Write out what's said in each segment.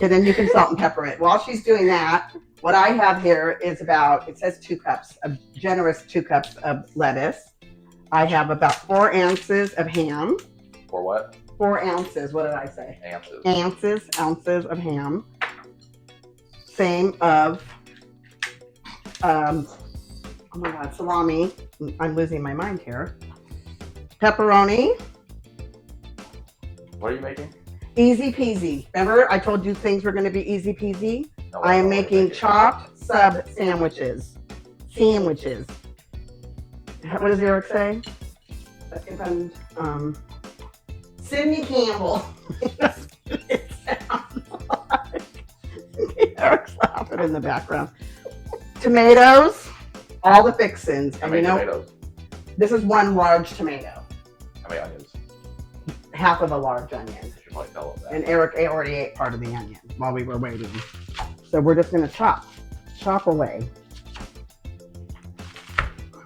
And then you can salt and pepper it. While she's doing that, what I have here is about, it says 2 cups, a generous 2 cups of lettuce. I have about 4 ounces of ham. For what? 4 ounces. What did I say? Ounces. Ounces of ham. Same of, oh my God, salami. I'm losing my mind here. Pepperoni. What are you making? Easy peasy. Remember, I told you things were going to be easy peasy? No, I am making chopped sub sandwiches. Sandwiches. What does Eric say? Sydney Campbell. It sounds like Eric's laughing in the background. Tomatoes, all the fixins. How many tomatoes? This is 1 large tomato. How many onions? Half of a large onion. You should probably tell them that. And Eric already ate part of the onion while we were waiting. So we're just gonna chop away.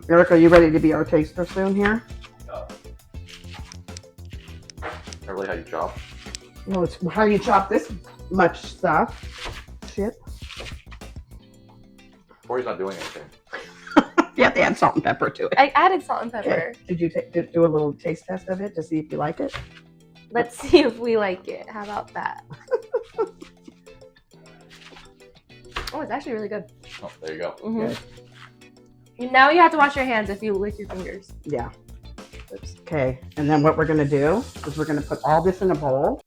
Eric, are you ready to be our taster soon here? Is that really how you chop? Well, it's how you chop this much stuff. Shit. Corey's not doing anything. You have to add salt and pepper to it. I added salt and pepper. Okay. Did you do a little taste test of it to see if you like it? Let's see if we like it. How about that? Oh, it's actually really good. Oh, there you go. Mm-hmm. Now you have to wash your hands if you lick your fingers. Yeah. Okay. And then what we're going to do is we're going to put all this in a bowl.